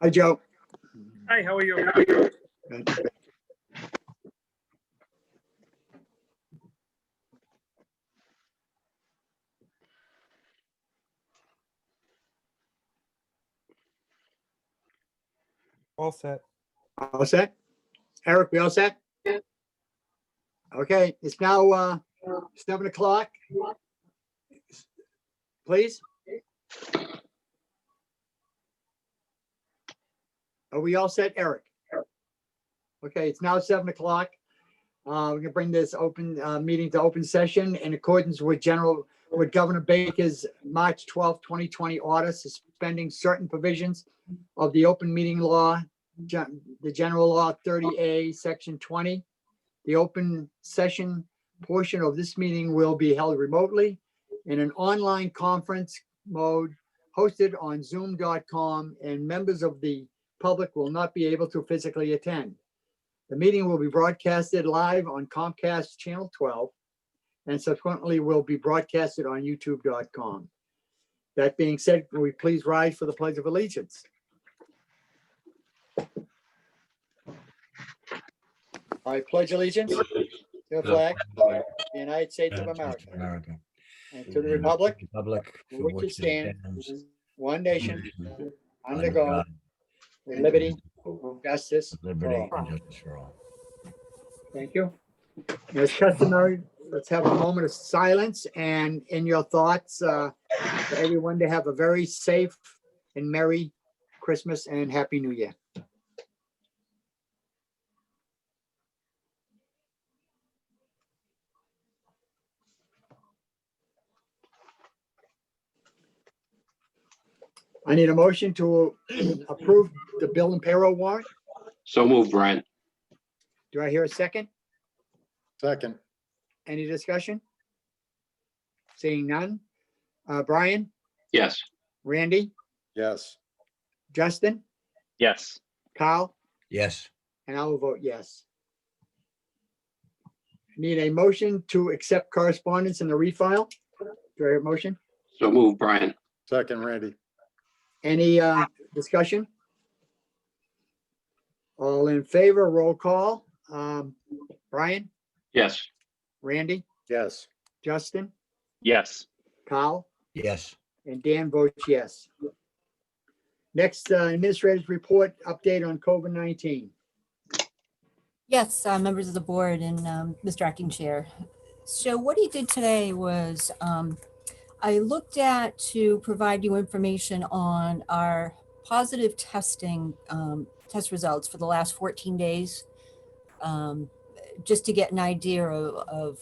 Hi, Joe. Hi, how are you? Good. All set. All set? Eric, we all set? Okay, it's now 7 o'clock. Please? Are we all set, Eric? Okay, it's now 7 o'clock. We're gonna bring this open meeting to open session in accordance with Governor Baker's March 12th, 2020 order suspending certain provisions of the open meeting law, the general law 30A, section 20. The open session portion of this meeting will be held remotely in an online conference mode hosted on zoom.com, and members of the public will not be able to physically attend. The meeting will be broadcasted live on Comcast Channel 12 and subsequently will be broadcasted on youtube.com. That being said, will we please rise for the Pledge of Allegiance? I pledge allegiance to the flag of the United States of America and to the republic for which it stands, one nation, under God, with liberty, justice for all. Thank you. As customary, let's have a moment of silence and in your thoughts, for everyone to have a very safe and Merry Christmas and Happy New Year. I need a motion to approve the bill and payroll warrant. So moved, Brian. Do I hear a second? Second, Any discussion? Seeing none. Brian, Yes. Randy, yes. Justin, Yes. Kyle, Yes. and I will vote yes. Need a motion to accept correspondence in the refile. Do I hear a motion? So moved, Brian. Second, Randy. Any discussion? All in favor, roll call. Brian, Yes. Randy, Yes. Justin, Yes. Kyle, Yes. and Dan votes yes. Next, administrator's report update on COVID-19. Yes, members of the board and Mr. Acting Chair. So what he did today was I looked at to provide you information on our positive testing test results for the last 14 days, just to get an idea of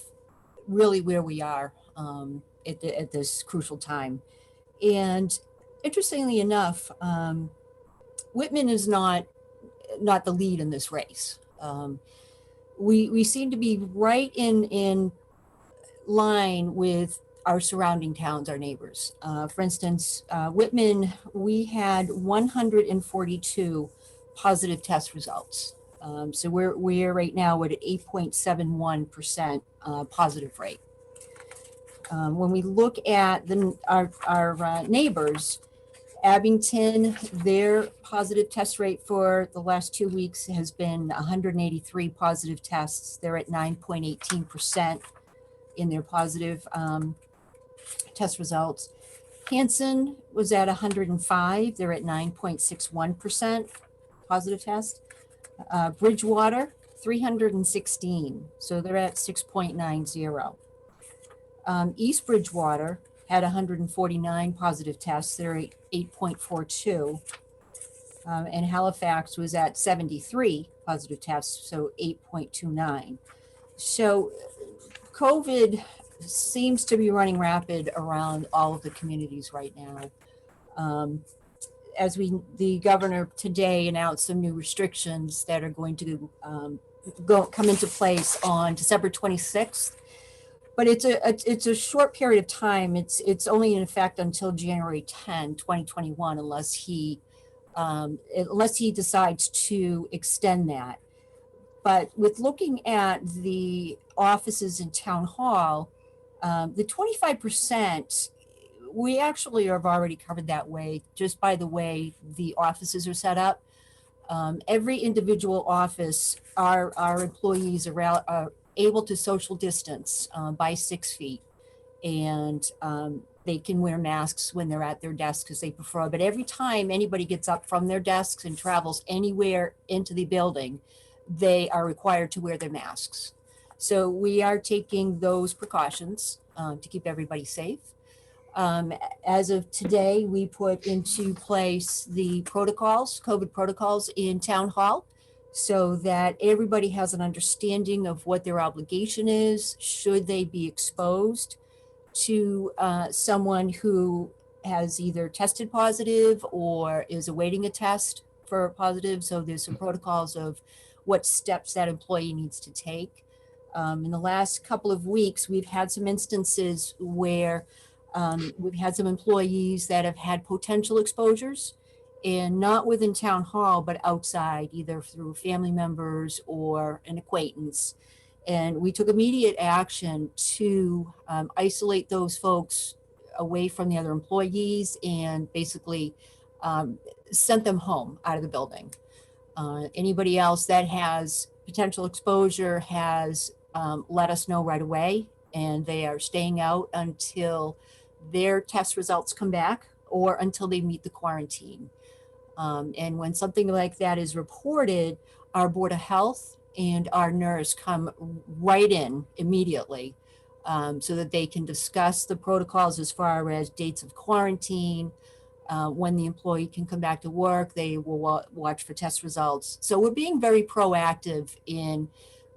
really where we are at this crucial time. And interestingly enough, Whitman is not the lead in this race. We seem to be right in line with our surrounding towns, our neighbors. For instance, Whitman, we had 142 positive test results. So we're right now at an 8.71% positive rate. When we look at our neighbors, Abington, their positive test rate for the last 2 weeks has been 183 positive tests. They're at 9.18% in their positive test results. Hanson was at 105. They're at 9.61% positive test. Bridgewater, 316. So they're at 6.90. East Bridgewater had 149 positive tests. They're at 8.42. And Halifax was at 73 positive tests, so 8.29. So COVID seems to be running rapid around all of the communities right now. As the governor today announced some new restrictions that are going to come into place on December 26th. But it's a short period of time. It's only in effect until January 10, 2021, unless he decides to extend that. But with looking at the offices in town hall, the 25% we actually have already covered that way, just by the way the offices are set up. Every individual office, our employees are able to social distance by 6 feet. And they can wear masks when they're at their desks as they prefer. But every time anybody gets up from their desks and travels anywhere into the building, they are required to wear their masks. So we are taking those precautions to keep everybody safe. As of today, we put into place the protocols, COVID protocols in town hall, so that everybody has an understanding of what their obligation is, should they be exposed to someone who has either tested positive or is awaiting a test for positive. So there's some protocols of what steps that employee needs to take. In the last couple of weeks, we've had some instances where we've had some employees that have had potential exposures, and not within town hall, but outside, either through family members or an acquaintance. And we took immediate action to isolate those folks away from the other employees and basically sent them home out of the building. Anybody else that has potential exposure has let us know right away, and they are staying out until their test results come back or until they meet the quarantine. And when something like that is reported, our Board of Health and our nurse come right in immediately so that they can discuss the protocols as far as dates of quarantine, when the employee can come back to work. They will watch for test results. So we're being very proactive in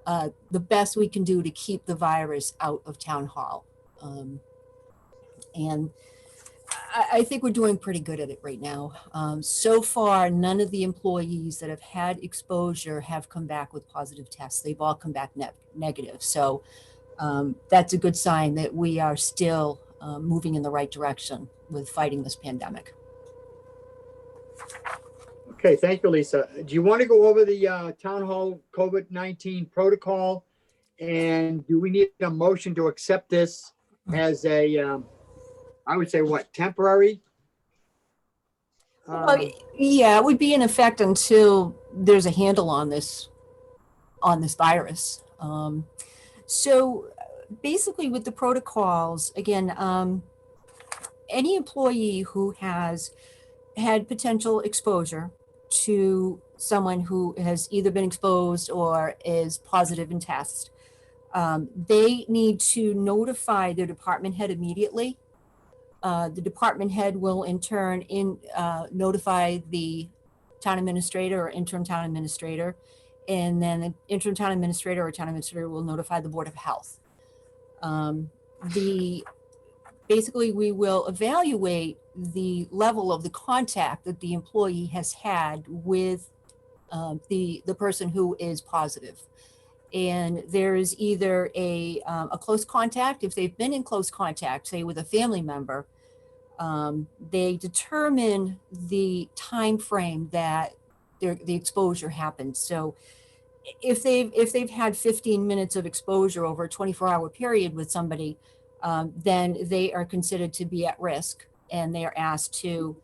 the best we can do to keep the virus out of town hall. And I think we're doing pretty good at it right now. So far, none of the employees that have had exposure have come back with positive tests. They've all come back negative. So that's a good sign that we are still moving in the right direction with fighting this pandemic. Okay, thank you, Lisa. Do you want to go over the town hall COVID-19 protocol? And do we need a motion to accept this as a, I would say what, temporary? Well, yeah, it would be in effect until there's a handle on this virus. So basically with the protocols, again, any employee who has had potential exposure to someone who has either been exposed or is positive in tests, they need to notify their department head immediately. The department head will in turn notify the town administrator or interim town administrator, and then the interim town administrator or town administrator will notify the Board of Health. Basically, we will evaluate the level of the contact that the employee has had with the person who is positive. And there is either a close contact. If they've been in close contact, say with a family member, they determine the time frame that the exposure happened. So if they've had 15 minutes of exposure over a 24-hour period with somebody, then they are considered to be at risk, and they are asked to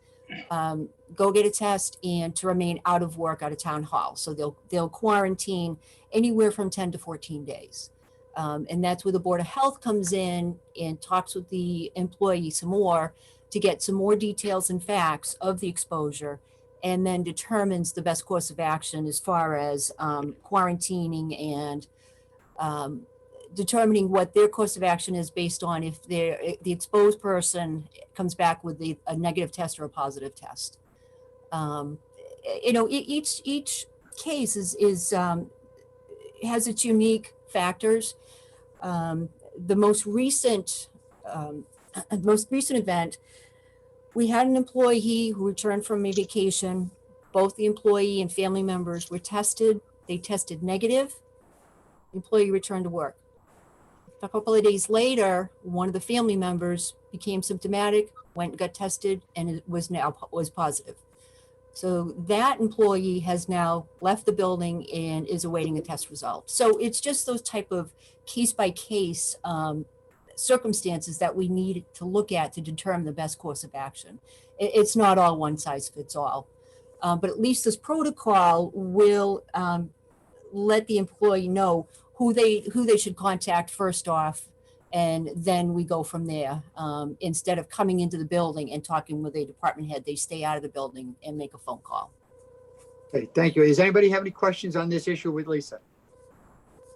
go get a test and to remain out of work, out of town hall. So they'll quarantine anywhere from 10 to 14 days. And that's where the Board of Health comes in and talks with the employee some more to get some more details and facts of the exposure, and then determines the best course of action as far as quarantining and determining what their course of action is based on if the exposed person comes back with a negative test or a positive test. Each case has its unique factors. The most recent event, we had an employee who returned from a vacation. Both the employee and family members were tested. They tested negative. The employee returned to work. A couple of days later, one of the family members became symptomatic, went and got tested, and it was positive. So that employee has now left the building and is awaiting a test result. So it's just those type of case by case circumstances that we need to look at to determine the best course of action. It's not all one size fits all. But at least this protocol will let the employee know who they should contact first off, and then we go from there. Instead of coming into the building and talking with a department head, they stay out of the building and make a phone call. Okay, thank you. Does anybody have any questions on this issue with Lisa?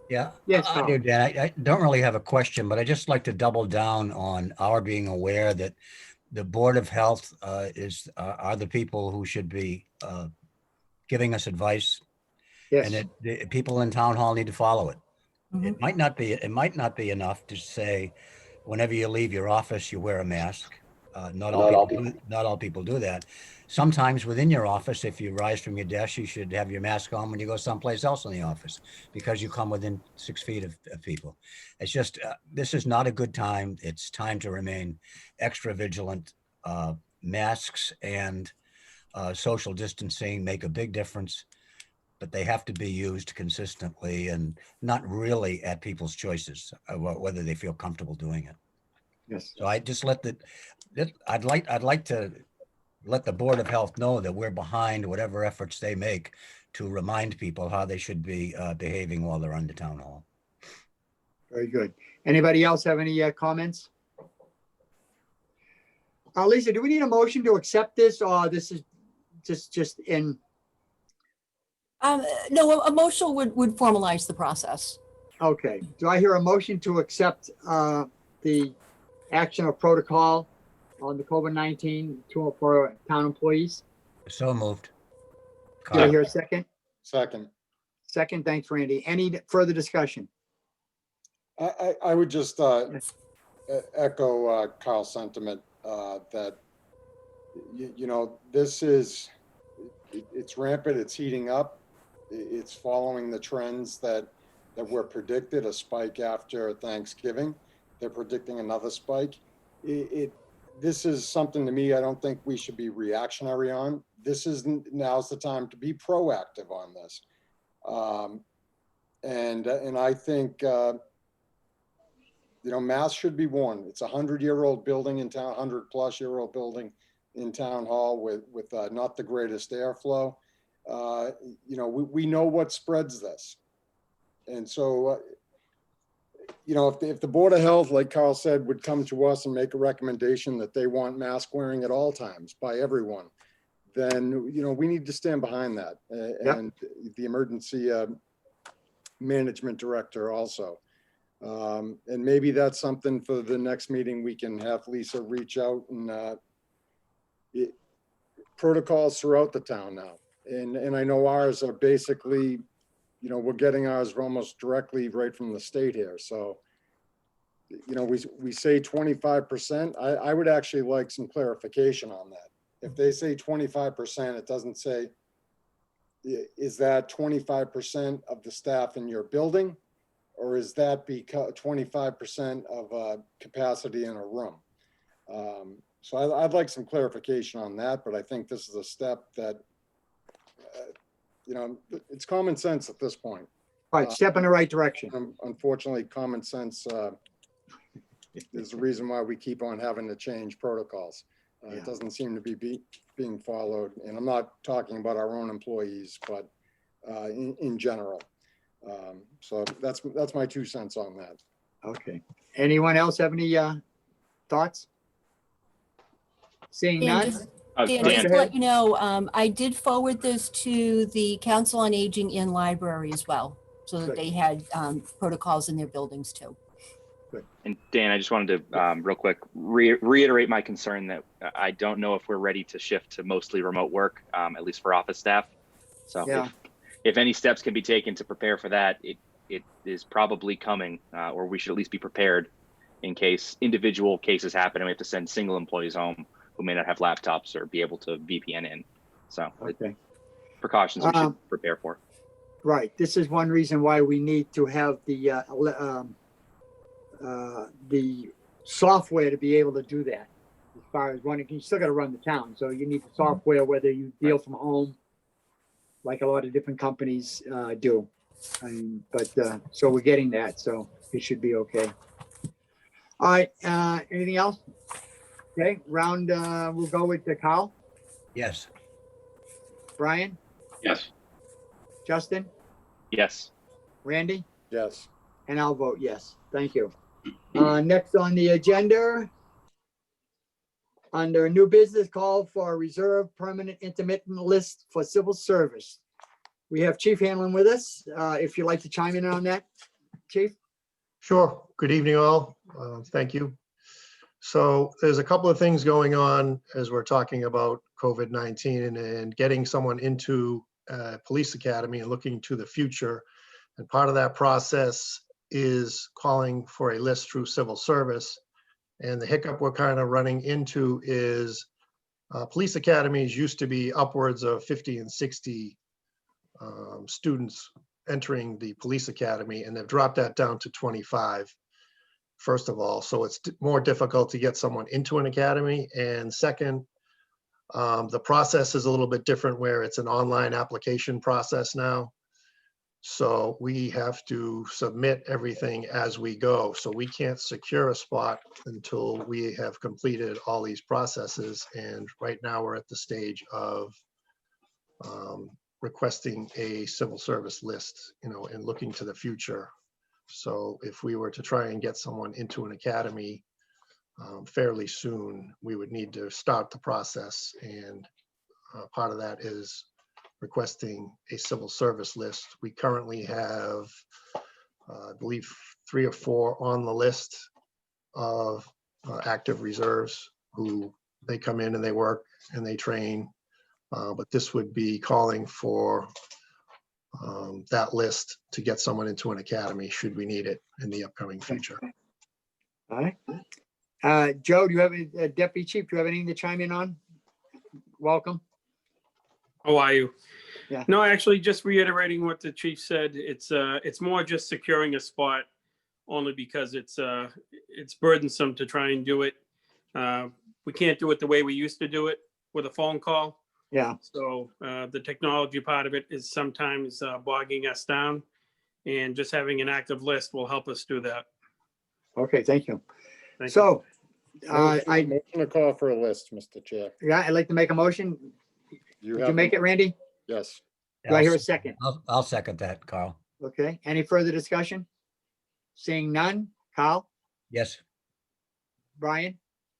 Yeah, Yes, I Tom. do, Dan. I don't really have a question, but I just like to double down on our being aware that the Board of Health are the people who should be giving us advice, and Yes, that the people in town hall need to follow it. Mhm. It might not be enough to say, whenever you leave your office, you wear a mask. Not all people do that. Sometimes within your office, if you rise from your desk, you should have your mask on when you go someplace else in the office, because you come within 6 feet of people. It's just, this is not a good time. It's time to remain extra vigilant. Masks and social distancing make a big difference, but they have to be used consistently and not really at people's choices, whether they feel comfortable doing it. yes. So I just I'd like to let the Board of Health know that we're behind whatever efforts they make to remind people how they should be behaving while they're under town hall. Very good. Anybody else have any comments? Lisa, do we need a motion to accept this, or this is just in? No, a motion would formalize the process. Okay. Do I hear a motion to accept the action or protocol on the COVID-19 for town employees? So moved. Do I hear a second? Second. Second, thanks, Randy. Any further discussion? I would just echo Carl's sentiment that, this is, it's rampant, it's heating up. It's following the trends that were predicted, a spike after Thanksgiving. They're predicting another spike. This is something, to me, I don't think we should be reactionary on. Now's the time to be proactive on this. And I think, masks should be worn. It's a 100-year-old building in town, 100-plus-year-old building in town hall with not the greatest airflow. We know what spreads this. And so, if the Board of Health, like Carl said, would come to us and make a recommendation that they want mask wearing at all times by everyone, then, we need to stand behind that. And the emergency management director also. And maybe that's something for the next meeting. We can have Lisa reach out and protocols throughout the town now. And I know ours are basically, we're getting ours almost directly right from the state here. So, we say 25%. I would actually like some clarification on that. If they say 25%, it doesn't say, is that 25% of the staff in your building? Or is that because 25% of capacity in a room? So I'd like some clarification on that, but I think this is a step that, it's common sense at this point. All right, step in the right direction. Unfortunately, common sense is the reason why we keep on having to change protocols. It doesn't seem to be being followed. And I'm not talking about our own employees, but in general. So that's my 2 cents on that. Okay. Anyone else have any thoughts? Seeing Dan, none? just Dan, to let you know, I did forward this to the Council on Aging and Library as well, so that Good. they had protocols in their buildings too. And Dan, I just wanted to real quick reiterate my concern that I don't know if we're ready to shift to mostly remote work, at least for office staff. So Yeah. if any steps can be taken to prepare for that, it is probably coming, or we should at least be prepared in case individual cases happen and we have to send single employees home who may not have laptops or be able to VPN in. So Okay. precautions we should prepare for. Right. This is one reason why we need to have the software to be able to do that. As far as running, you still got to run the town. So you need the software, whether you deal from home, like a lot of different companies do. So we're getting that. So it should be okay. All right, anything else? Okay, we'll go with Kyle, Yes. Brian, Yes. Justin, Yes. Randy, Yes. and I'll vote yes. Thank you. Next on the agenda, under new business, call for a reserve permanent intermittent list for civil service. We have Chief Hanlon with us. If you'd like to chime in on that, Chief? Sure. Good evening, all. Thank you. So there's a couple of things going on as we're talking about COVID-19 and getting someone into a police academy and looking to the future. And part of that process is calling for a list through civil service. And the hiccup we're kind of running into is police academies used to be upwards of 50 and 60 students entering the police academy, and they've dropped that down to 25, first of all. So it's more difficult to get someone into an academy. And second, the process is a little bit different where it's an online application process now. So we have to submit everything as we go. So we can't secure a spot until we have completed all these processes. And right now we're at the stage of requesting a civil service list, and looking to the future. So if we were to try and get someone into an academy fairly soon, we would need to start the process. And part of that is requesting a civil service list. We currently have, I believe, 3 or 4 on the list of active reserves who they come in and they work and they train. But this would be calling for that list to get someone into an academy should we need it in the upcoming future. All right. Joe, do you have any, Deputy Chief, do you have anything to chime in on? Welcome. How are you? Yeah. No, actually, just reiterating what the chief said. It's more just securing a spot, only because it's burdensome to try and do it. We can't do it the way we used to do it with a phone call. Yeah. So the technology part of it is sometimes bogging us down, and just having an active list will help us do that. Okay, thank you. Thank you. So, Motion to call for a list, Mr. Chair. yeah, I'd like to make a motion. Did you make it, Randy? Yes. Do I hear a second? I'll second that, Carl. Okay, any further discussion? Seeing none. Kyle, Yes. Brian,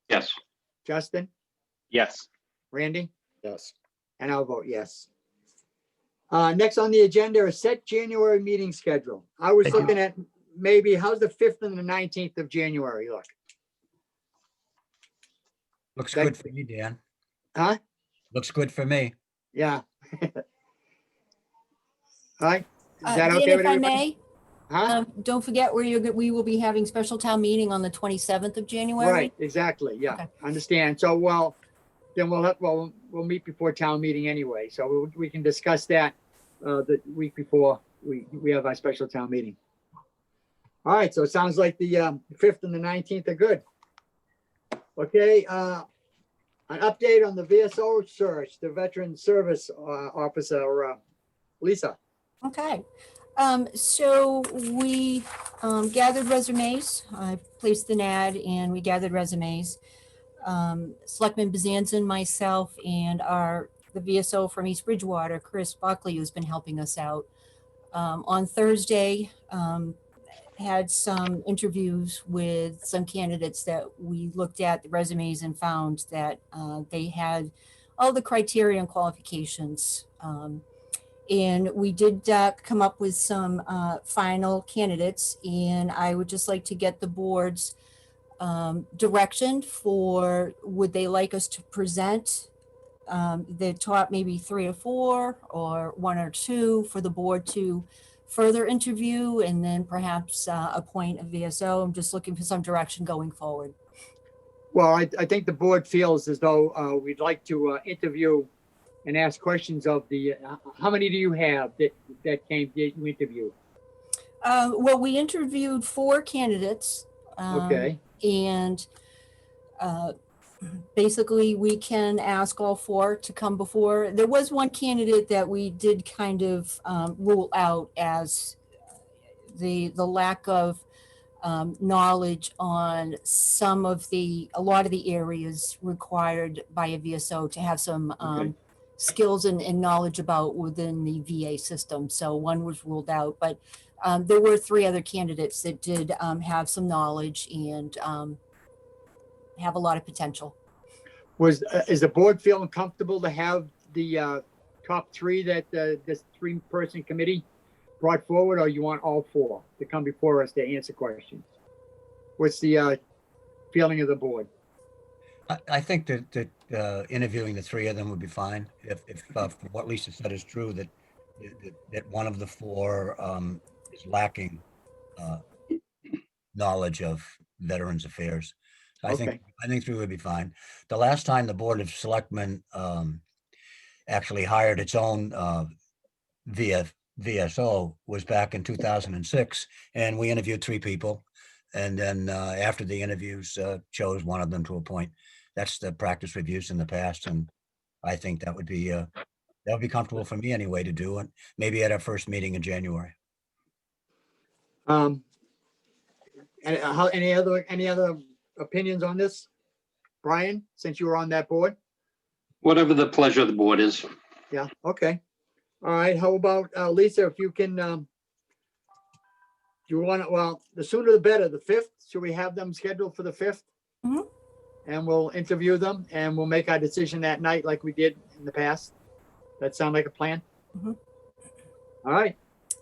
Yes. Justin, Yes. Randy, Yes. and I'll vote yes. Next on the agenda is set January meeting schedule. I was Thank you. looking at maybe, how's the 5th and the 19th of January look? Looks That- good for me, Dan. Huh? Looks good for me. Yeah. All right, is that Dan, okay with if I everybody? may, Huh? don't forget we will be having special town meeting on the 27th of January. Right, exactly, yeah, Okay. understand. So, well, then we'll meet before town meeting anyway, so we can discuss that the week before we have our special town meeting. All right, so it sounds like the 5th and the 19th are good. Okay, an update on the VSO search, the Veteran Service Officer, Lisa. Okay. So we gathered resumes. I placed an ad and we gathered resumes. Selectman Bezanson, myself, and the VSO from East Bridgewater, Chris Buckley, who's been helping us out. On Thursday, had some interviews with some candidates that we looked at the resumes and found that they had all the criteria and qualifications. And we did come up with some final candidates, and I would just like to get the board's direction for, would they like us to present the top maybe 3 or 4 or 1 or 2 for the board to further interview and then perhaps appoint a VSO. I'm just looking for some direction going forward. Well, I think the board feels as though we'd like to interview and ask questions of the, how many do you have that came, did you interview? Well, we interviewed 4 candidates. Okay, And basically we can ask all 4 to come before. There was one candidate that we did kind of rule out as the lack of knowledge on a lot of the areas required by a VSO to have some Okay. skills and knowledge about within the VA system. So one was ruled out, but there were 3 other candidates that did have some knowledge and have a lot of potential. Is the board feeling comfortable to have the top 3 that this 3-person committee brought forward, or you want all 4 to come before us to answer questions? What's the feeling of the board? I think that interviewing the 3 of them would be fine. If what Lisa said is true, that one of the 4 is lacking knowledge of Veterans Affairs. So I Okay. think 3 would be fine. The last time the Board of Selectmen actually hired its own VSO was back in 2006, and we interviewed 3 people, and then after the interviews, chose one of them to appoint. That's the practice we've used in the past, and I think that would be comfortable for me anyway to do, and maybe at our first meeting in January. And any other opinions on this, Brian? Since you were on that board. Whatever the pleasure of the board is. Yeah. Okay. All right. How about Lisa? If you can, do you want to? Well, the sooner the better. The 5th. Should we have them scheduled for the 5th? Mhm. And we'll interview them, and we'll make our decision that night, like we did in the past. That sound like a plan? Mhm. All right.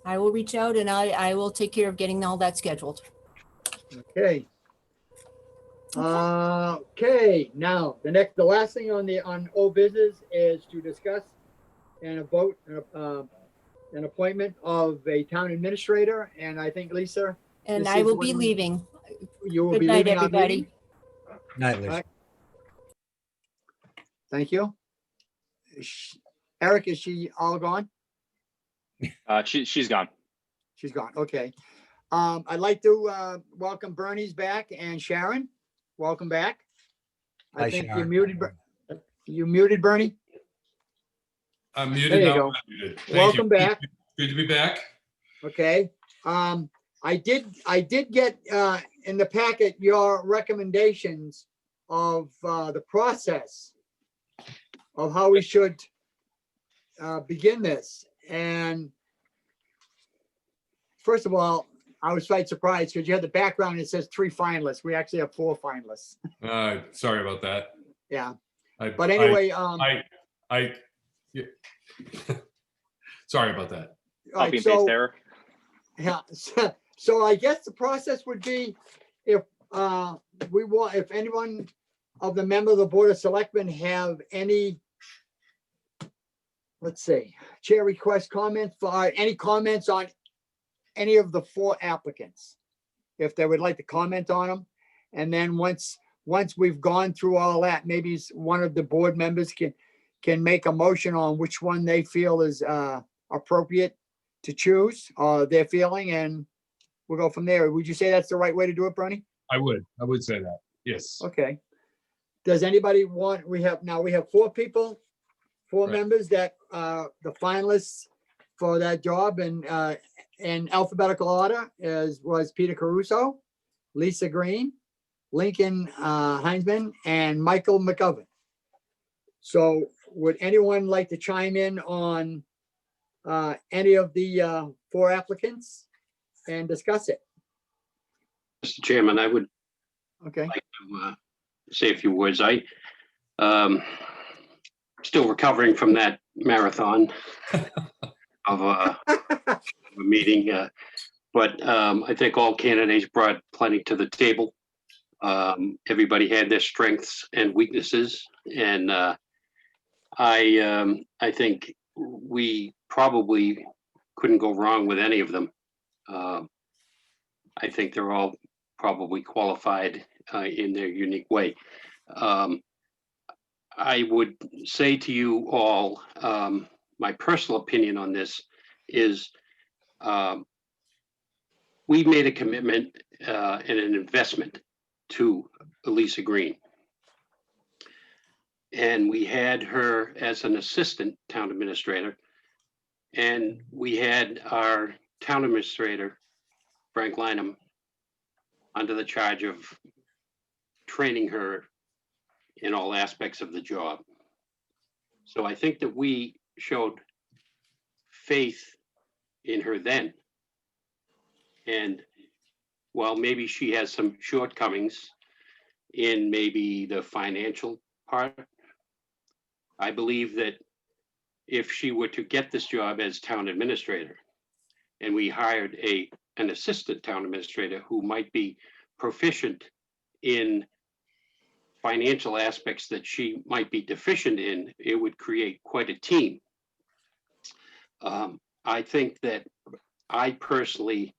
I will reach out and I will take care of getting all that scheduled. Okay. Okay. Now the last thing on old business is to discuss and a vote an appointment of a town administrator. And I think Lisa, And This I is will be when- leaving. you will Good be night, leaving our everybody. meeting. Night, Lisa. Right. Thank you. Eric, is she all gone? She's gone. She's gone. Okay. I'd like to welcome Bernie's back and Sharon. Welcome back. I Hi, think you're Sharon. muted. You muted, Bernie? I'm There muted you now. go. I'm muted. Thank Welcome you. back. Good to be back. Okay. I did get in the packet your recommendations of the process of how we should begin this. And first of all, I was quite surprised because you had the background. It says 3 finalists. We actually have 4 finalists. Sorry about that. Yeah. I- But anyway, yeah. Sorry about that. all right, Copy and paste so, error. yeah, so I guess the process would be if if anyone of the member of the Board of Selectmen have any, let's see, chair request comments for any comments on any of the 4 applicants, if they would like to comment on them. And then once we've gone through all that, maybe one of the board members can make a motion on which one they feel is appropriate to choose, their feeling, and we'll go from there. Would you say that's the right way to do it, Bernie? I would say that. Yes. Okay. Does anybody want, we have 4 people, 4 Right. members that the finalists for that job, and in alphabetical order was Peter Caruso, Lisa Green, Lincoln Heinzman, and Michael McGovern. So would anyone like to chime in on any of the 4 applicants and discuss it? Mr. Chairman, I would Okay. like to say a few words. Still recovering from that marathon of a meeting, but I think all candidates brought plenty to the table. Everybody had their strengths and weaknesses, and I think we probably couldn't go wrong with any of them. I think they're all probably qualified in their unique way. I would say to you all, my personal opinion on this is we made a commitment and an investment to Elisa Green. And we had her as an assistant town administrator. And we had our town administrator, Frank Lynham, under the charge of training her in all aspects of the job. So I think that we showed faith in her then. And while maybe she has some shortcomings in maybe the financial part, I believe that if she were to get this job as town administrator, and we hired an assistant town administrator who might be proficient in financial aspects that she might be deficient in, it would create quite a team. I think that I personally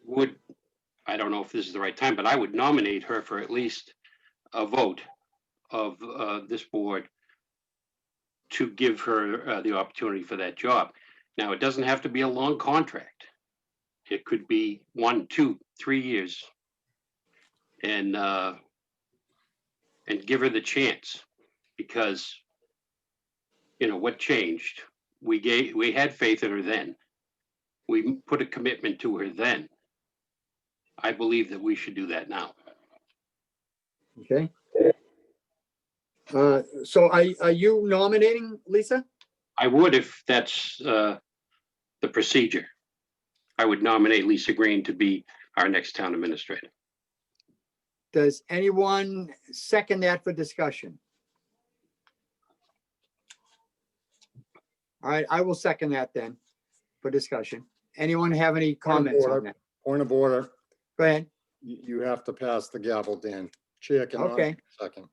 would, I don't know if this is the right time, but I would nominate her for at least a vote of this board to give her the opportunity for that job. Now, it doesn't have to be a long contract. It could be 1, 2, 3 years. And give her the chance, because, you know, what changed? We had faith in her then. We put a commitment to her then. I believe that we should do that now. Okay. So are you nominating Lisa? I would, if that's the procedure. I would nominate Lisa Green to be our next town administrator. Does anyone second that for discussion? All right, I will second that then for discussion. Anyone have any comments on that? Point of order. Go ahead. You have to pass the gavel, Dan. Chair cannot. Okay. Second.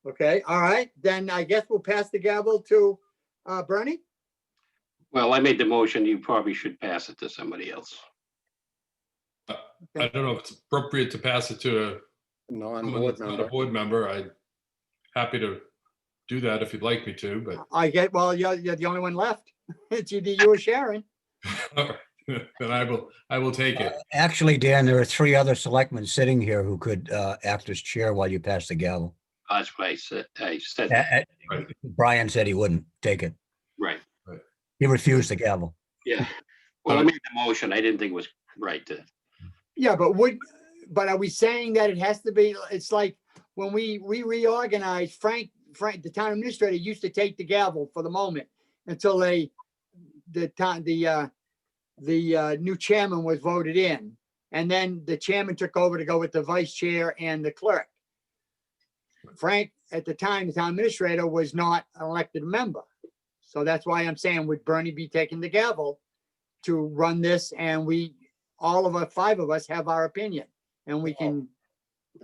Okay, all right, then I guess we'll pass the gavel to Bernie. Well, I made the motion. You probably should pass it to somebody else. I don't know if it's appropriate to pass it to someone Non-board that's not a member. board member. I'm happy to do that if you'd like me to, but Well, you're the only one left. It's either you or Sharon. then I will take it. Actually, Dan, there are 3 other selectmen sitting here who could act as chair while you pass the gavel. That's what I said. I said that. Right. Brian said he wouldn't take it. Right. He refused the gavel. Yeah. Well, I made the motion. I didn't think it was right to. Yeah, but are we saying that it has to be, it's like when we reorganized, Frank, the town administrator used to take the gavel for the moment until the new chairman was voted in. And then the chairman took over to go with the vice chair and the clerk. Frank, at the time, the town administrator was not an elected member. So that's why I'm saying, would Bernie be taking the gavel to run this? And all of us, 5 of us have our opinion, and we can.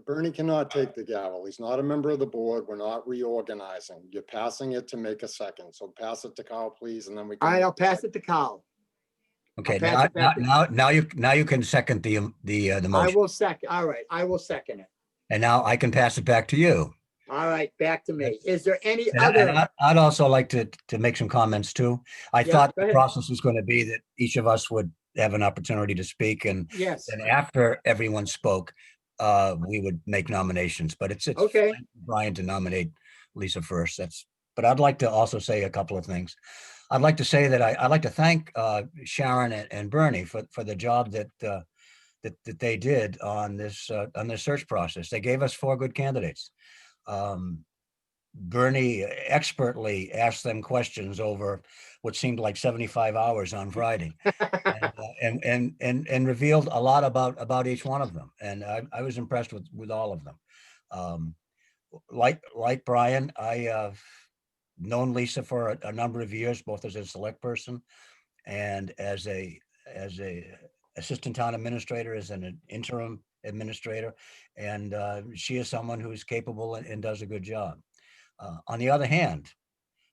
Bernie cannot take the gavel. He's not a member of the board. We're not reorganizing. You're passing it to make a second. So pass it to Carl, please, and then we can. All right, I'll pass it to Carl. Okay, I'll pass it back to- now you can second the I motion. will second. All right, I will second it. And now I can pass it back to you. All right, back to me. Is there any And other? I'd also like to make some comments too. I Yeah, thought go the ahead. process was going to be that each of us would have an opportunity to speak, and Yes, then after everyone spoke, we would make nominations. But it's okay. Brian to nominate Lisa first. But I'd like to also say a couple of things. I'd like to say that I'd like to thank Sharon and Bernie for the job that they did on this search process. They gave us 4 good candidates. Bernie expertly asked them questions over what seemed like 75 hours on Friday, and revealed a lot about each one of them. And I was impressed with all of them. Like Brian, I have known Lisa for a number of years, both as a select person and as a assistant town administrator, as an interim administrator. And she is someone who's capable and does a good job. On the other hand,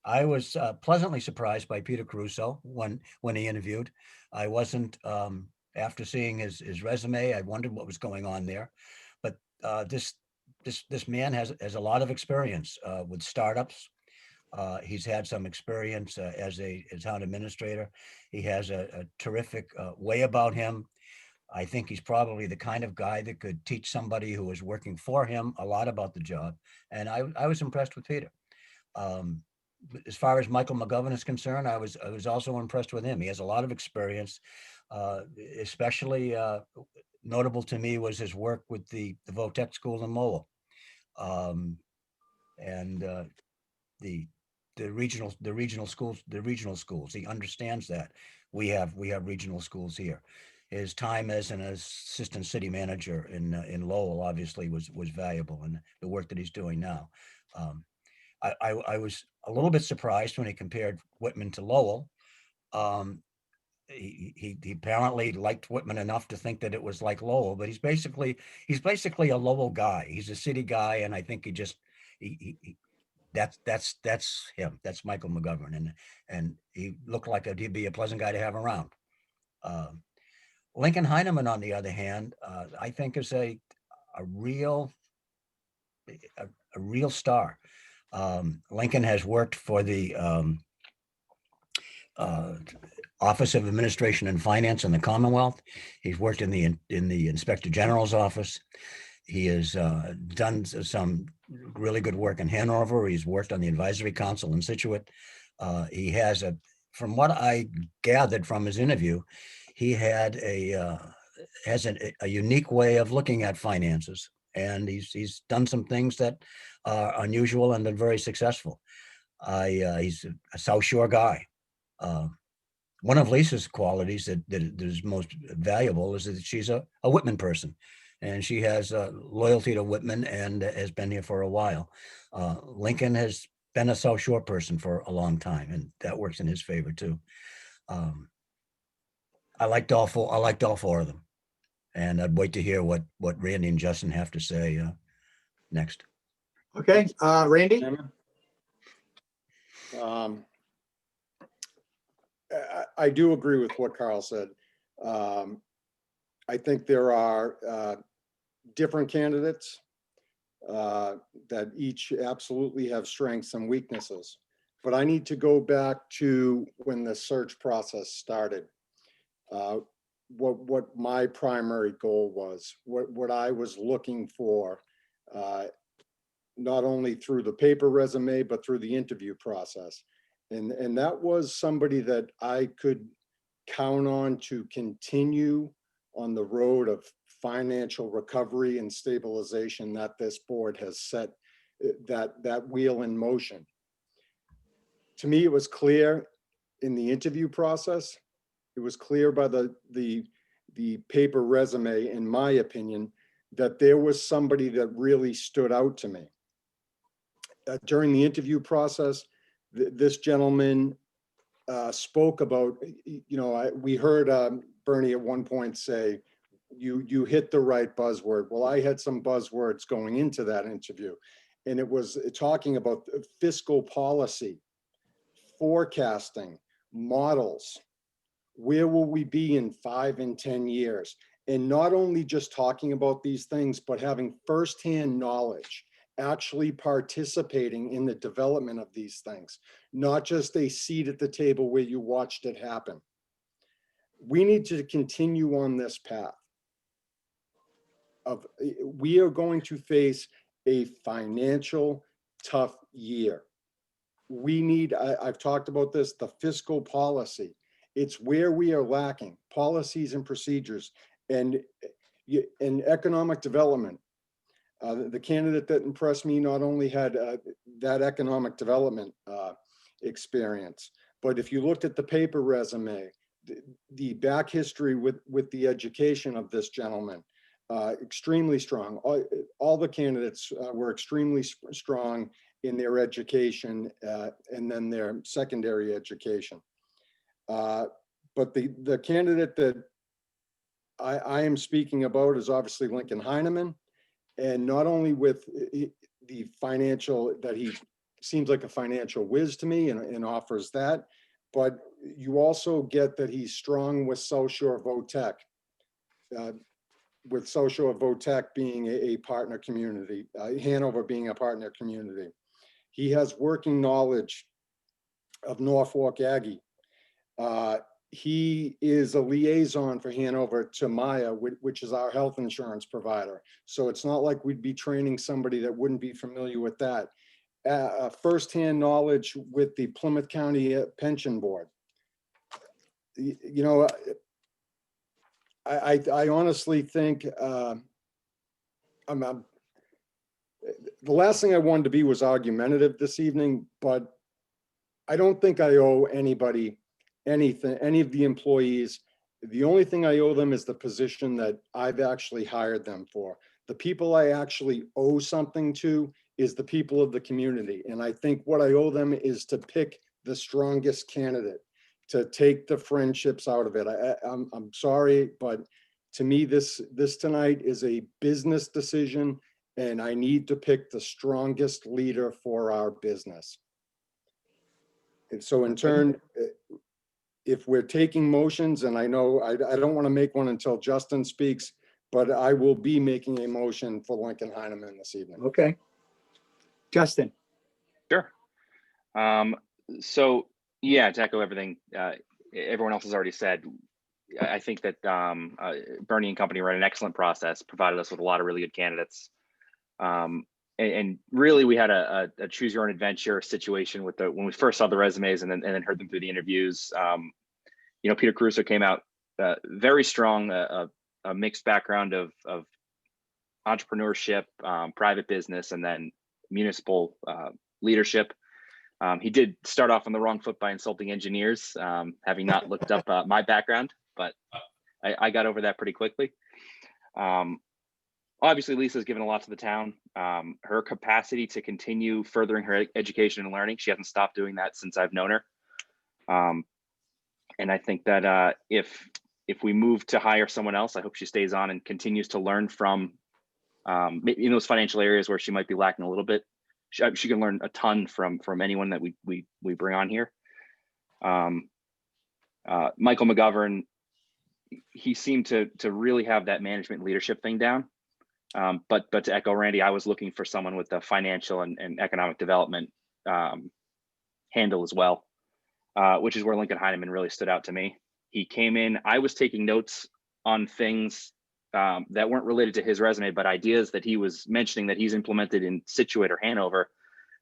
I was pleasantly surprised by Peter Caruso when he interviewed. I wasn't, after seeing his resume, I wondered what was going on there. But this man has a lot of experience with startups. He's had some experience as a town administrator. He has a terrific way about him. I think he's probably the kind of guy that could teach somebody who is working for him a lot about the job. And I was impressed with Peter. As far as Michael McGovern is concerned, I was also impressed with him. He has a lot of experience, especially notable to me was his work with the Votech school in Lowell. And the regional schools. He understands that we have regional schools here. His time as an assistant city manager in Lowell obviously was valuable, and the work that he's doing now. I was a little bit surprised when he compared Whitman to Lowell. He apparently liked Whitman enough to think that it was like Lowell, but he's basically a Lowell guy. He's a city guy, and I think he that's him. That's Michael McGovern, and he looked like he'd be a pleasant guy to have around. Lincoln Heineman, on the other hand, I think is a real star. Lincoln has worked for the Office of Administration and Finance in the Commonwealth. He's worked in the Inspector General's office. He has done some really good work in Hanover. He's worked on the Advisory Council in Situate. He has from what I gathered from his interview, he had has a unique way of looking at finances, and he's done some things that are unusual and been very successful. He's a South Shore guy. One of Lisa's qualities that is most valuable is that she's a Whitman person, and she has loyalty to Whitman and has been here for a while. Lincoln has been a South Shore person for a long time, and that works in his favor too. I liked all four of them, and I'd wait to hear what Randy and Justin have to say next. Okay, Randy? Chairman? I do agree with what Carl said. I think there are different candidates that each absolutely have strengths and weaknesses. But I need to go back to when the search process started. What my primary goal was, what I was looking for, not only through the paper resume, but through the interview process. And that was somebody that I could count on to continue on the road of financial recovery and stabilization that this board has set that wheel in motion. To me, it was clear in the interview process. It was clear by the paper resume, in my opinion, that there was somebody that really stood out to me. During the interview process, this gentleman spoke about, we heard Bernie at one point say, you hit the right buzzword. Well, I had some buzzwords going into that interview, and it was talking about fiscal policy, forecasting, models. Where will we be in 5 and 10 years? And not only just talking about these things, but having firsthand knowledge, actually participating in the development of these things, not just a seat at the table where you watched it happen. We need to continue on this path of, we are going to face a financial tough year. We need, I've talked about this, the fiscal policy. It's where we are lacking policies and procedures, and economic development. The candidate that impressed me not only had that economic development experience, but if you looked at the paper resume, the back history with the education of this gentleman, extremely strong. All the candidates were extremely strong in their education and then their secondary education. But the candidate that I am speaking about is obviously Lincoln Heineman, and not only with the financial, that he seems like a financial whiz to me and offers that, but you also get that he's strong with South Shore Votech, with South Shore Votech being a partner community, Hanover being a partner community. He has working knowledge of Norfolk Aggie. He is a liaison for Hanover to Maya, which is our health insurance provider. So it's not like we'd be training somebody that wouldn't be familiar with that. Firsthand knowledge with the Plymouth County Pension Board. I honestly think, I'm, the last thing I wanted to be was argumentative this evening, but I don't think I owe anybody anything, any of the employees. The only thing I owe them is the position that I've actually hired them for. The people I actually owe something to is the people of the community. And I think what I owe them is to pick the strongest candidate, to take the friendships out of it. I'm sorry, but to me, this tonight is a business decision, and I need to pick the strongest leader for our business. And so in turn, if we're taking motions, and I know I don't want to make one until Justin speaks, but I will be making a motion for Lincoln Heineman this evening. Okay. Justin. Sure. So yeah, to echo everything everyone else has already said, I think that Bernie and company ran an excellent process, provided us with a lot of really good candidates. And really, we had a choose your own adventure situation with when we first saw the resumes and then heard them through the interviews. You know, Peter Caruso came out very strong, a mixed background of entrepreneurship, private business, and then municipal leadership. He did start off on the wrong foot by insulting engineers, having not looked up my background, but I got over that pretty quickly. Obviously, Lisa's given a lot to the town. Her capacity to continue furthering her education and learning, she hasn't stopped doing that since I've known her. And I think that if we move to hire someone else, I hope she stays on and continues to learn from in those financial areas where she might be lacking a little bit. She can learn a ton from anyone that we bring on here. Michael McGovern, he seemed to really have that management leadership thing down. But to echo Randy, I was looking for someone with the financial and economic development handle as well, which is where Lincoln Heineman really stood out to me. He came in, I was taking notes on things that weren't related to his resume, but ideas that he was mentioning that he's implemented in Situate or Hanover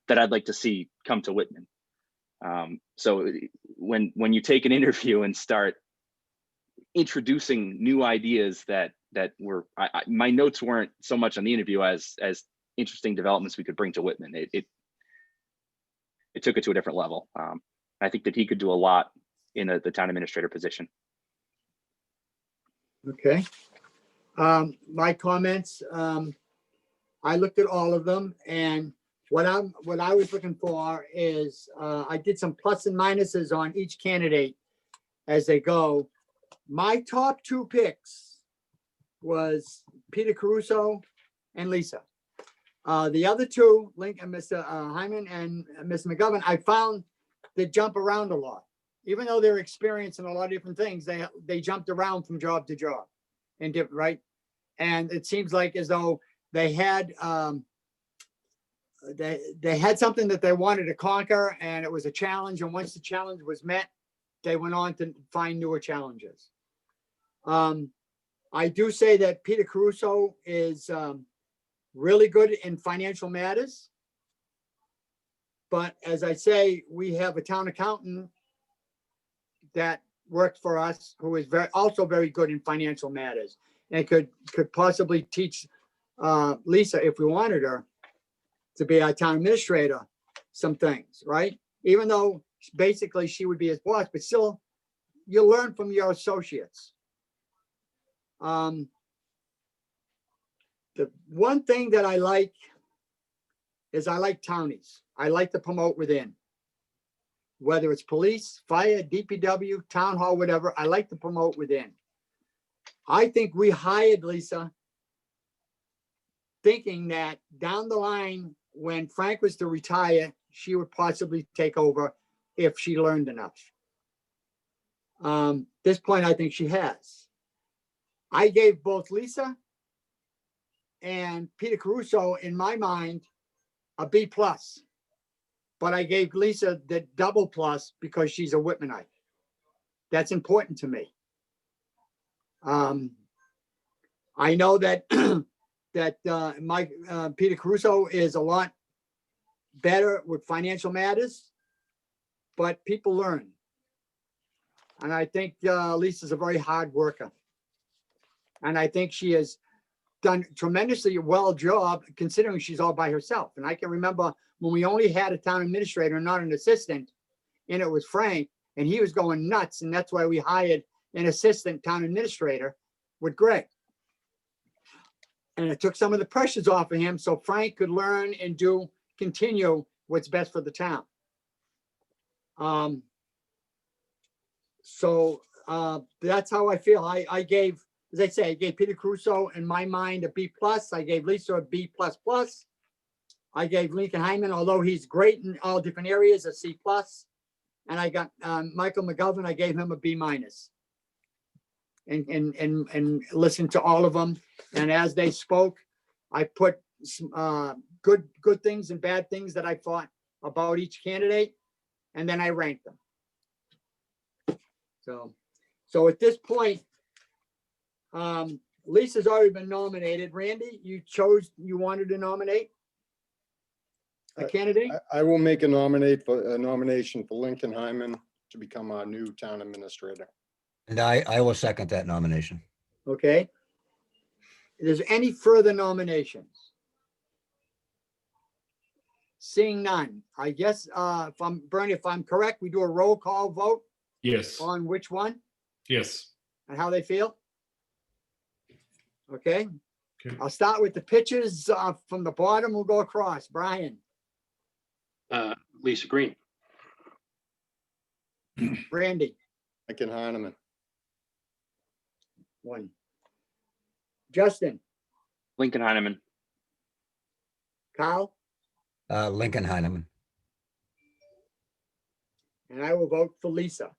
that I'd like to see come to Whitman. So when you take an interview and start introducing new ideas that were, my notes weren't so much on the interview as interesting developments we could bring to Whitman. It took it to a different level. I think that he could do a lot in the town administrator position. Okay. My comments, I looked at all of them, and what I was looking for is I did some plus and minuses on each candidate as they go. My top two picks was Peter Caruso and Lisa. The other two, Mr. Hyman and Mr. McGovern, I found they jump around a lot. Even though they're experienced in a lot of different things, they jumped around from job to job and different, right? And it seems like as though they had they had something that they wanted to conquer, and it was a challenge. And once the challenge was met, they went on to find newer challenges. I do say that Peter Caruso is really good in financial matters. But as I say, we have a town accountant that worked for us who is also very good in financial matters, and could possibly teach Lisa, if we wanted her to be our town administrator, some things, right? Even though basically she would be his boss, but still you learn from your associates. The one thing that I like is I like townies. I like to promote within. Whether it's police, fire, DPW, town hall, whatever, I like to promote within. I think we hired Lisa thinking that down the line, when Frank was to retire, she would possibly take over if she learned enough. This point, I think she has. I gave both Lisa and Peter Caruso, in my mind, a B+. But I gave Lisa the double plus because she's a Whitmanite. That's important to me. I know that Peter Caruso is a lot better with financial matters, but people learn. And I think Lisa's a very hard worker. And I think she has done tremendously well job considering she's all by herself. And I can remember when we only had a town administrator, not an assistant, and it was Frank, and he was going nuts. And that's why we hired an assistant town administrator with Greg. And it took some of the pressures off of him so Frank could learn and continue what's best for the town. That's how I feel. I gave, as I say, I gave Peter Crusoe in my mind a B+. I gave Lisa a B++. I gave Lincoln Hyman, although he's great in all different areas, a C+. And I got Michael McGovern, I gave him a B-. And listened to all of them. And as they spoke, I put some, good things and bad things that I thought about each candidate, and then I ranked them. So at this point, Lisa's already been nominated. Randy, you wanted to nominate a candidate? I will make a nomination for Lincoln Hyman to become our new town administrator. And I will second that nomination. Okay. Is there any further nominations? Seeing none, I guess, Bernie, if I'm correct, we do a roll call vote Yes, on which one yes. and how they feel. Okay. Okay. I'll start with the pitchers from the bottom. We'll go across. Brian, Lisa Green. Randy, Lincoln Heineman. 1. Justin, Lincoln Heineman. Kyle, Lincoln Heineman. and I will vote for Lisa.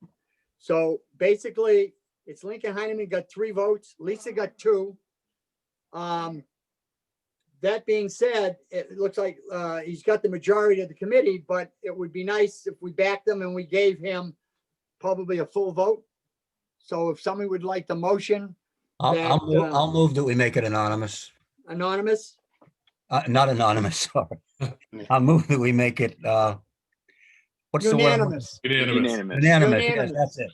So basically, it's Lincoln Heineman got 3 votes. Lisa got 2. That being said, it looks like he's got the majority of the committee, but it would be nice if we backed him and we gave him probably a full vote. So if somebody would like the motion, I'll move that we make it anonymous. anonymous, Not anonymous, sorry. I'll move that we make it, what's the word? unanimous. Unanimous. Unanimous. Unanimous, yes, Unanimous. that's it.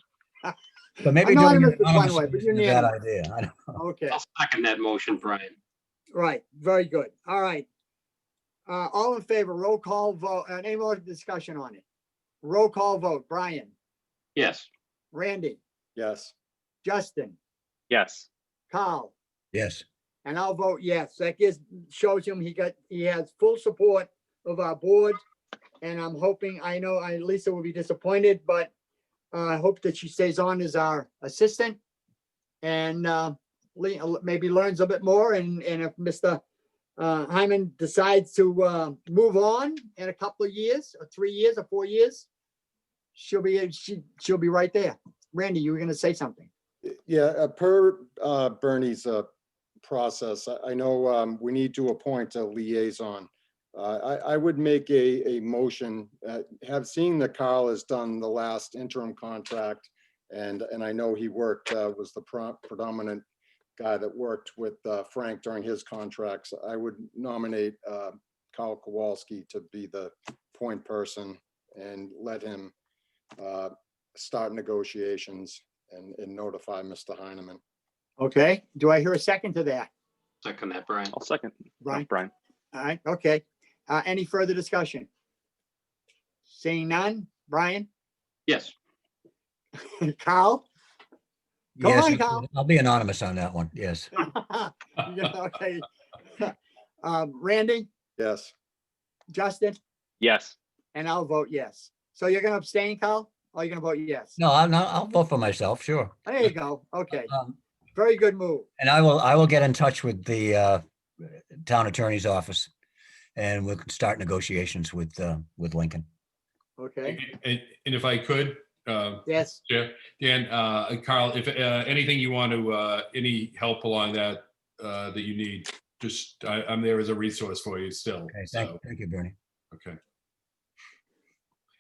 So maybe doing Anonymous it is one anonymous way, but isn't a bad unanimous. idea. I know. Okay, I'll second that motion, Brian. right, very good. All right. All in favor, roll call vote, any more discussion on it? Roll call vote, Brian, Yes. Randy, Yes. Justin, Yes. Carl, Yes. and I'll vote yes. That shows him he has full support of our board. And I'm hoping, I know Lisa will be disappointed, but I hope that she stays on as our assistant and maybe learns a bit more. And if Mr. Hyman decides to move on in a couple of years, or 3 years, or 4 years, she'll be right there. Randy, you were going to say something. Yeah, per Bernie's process, I know we need to appoint a liaison. I would make a motion, seeing that Carl has done the last interim contract, and I know he was the predominant guy that worked with Frank during his contracts. I would nominate Carl Kowalski to be the point person and let him start negotiations and notify Mr. Heineman. Okay. Do I hear a second to that? Second that, Brian. I'll second. Brian? Brian. All right. Okay. Any further discussion? Seeing none. Brian? Yes. Carl? Go Yes, on, Kyle. I'll be anonymous on that one, yes. Yeah, okay. Randy, Yes. Justin, Yes. and I'll vote yes. So you're gonna abstain, Kyle? Or you're gonna vote yes? No, I'll vote for myself, sure. There you go. Okay. Um, Very good move. And I will get in touch with the town attorney's office and we can start negotiations with Lincoln. Okay. And if I could, Yes. Chair, Dan, Carl, if anything you want to, any help along that that you need, just I'm there as a resource for you still. Okay, So, thank you, Bernie. okay.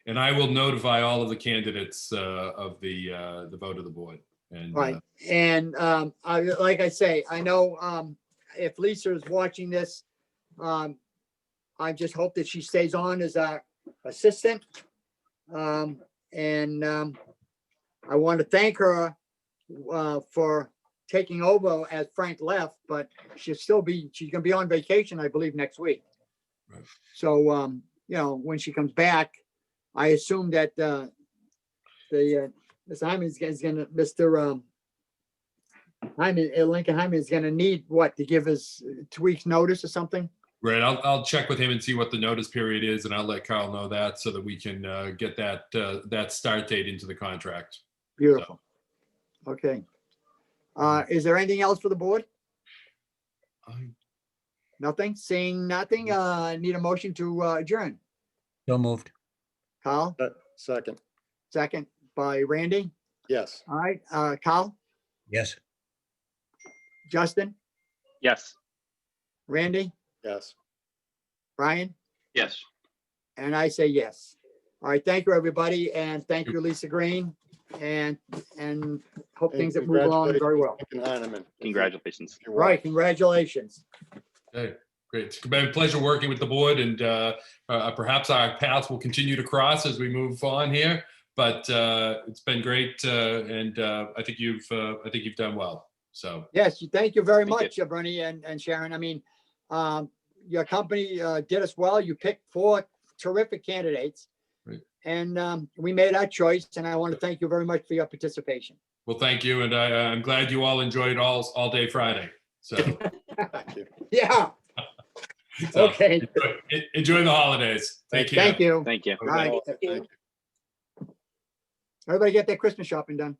And I will notify all of the candidates of the vote of the board. And Right. And like I say, I know if Lisa is watching this, I just hope that she stays on as our assistant. And I want to thank her for taking over as Frank left, but she's gonna be on vacation, I believe, next week. Right. So, you know, when she comes back, I assume that, Mr. Hyman is gonna, Lincoln Hyman is gonna need what, to give us 2 weeks notice or something? Right, I'll check with him and see what the notice period is, and I'll let Carl know that so that we can get that start date into the contract. Beautiful. Okay. Is there anything else for the board? Nothing? Seeing nothing, need a motion to adjourn. So moved. Carl, Second, second by Randy. yes. All right, Carl, Yes. Justin, Yes. Randy, Yes. Brian, Yes. and I say yes. All right, thank you, everybody, and thank you, Lisa Green, and hope things that move along very well. Lincoln Heineman. Congratulations. Your Right, wife. congratulations. Okay, great. It's been a pleasure working with the board, and perhaps our paths will continue to cross as we move on here. But it's been great, and I think you've done well. So Yes, thank you very Thank much, Bernie and Sharon. I mean, your company did us well. You picked 4 terrific candidates. Right. And we made our choice, and I want to thank you very much for your participation. well, thank you, and I'm glad you all enjoyed all day Friday. So, Thank you. Yeah, so okay. enjoy the holidays. Take care. Thank you. Thank you. All right. Thank you. Everybody get their Christmas shopping done.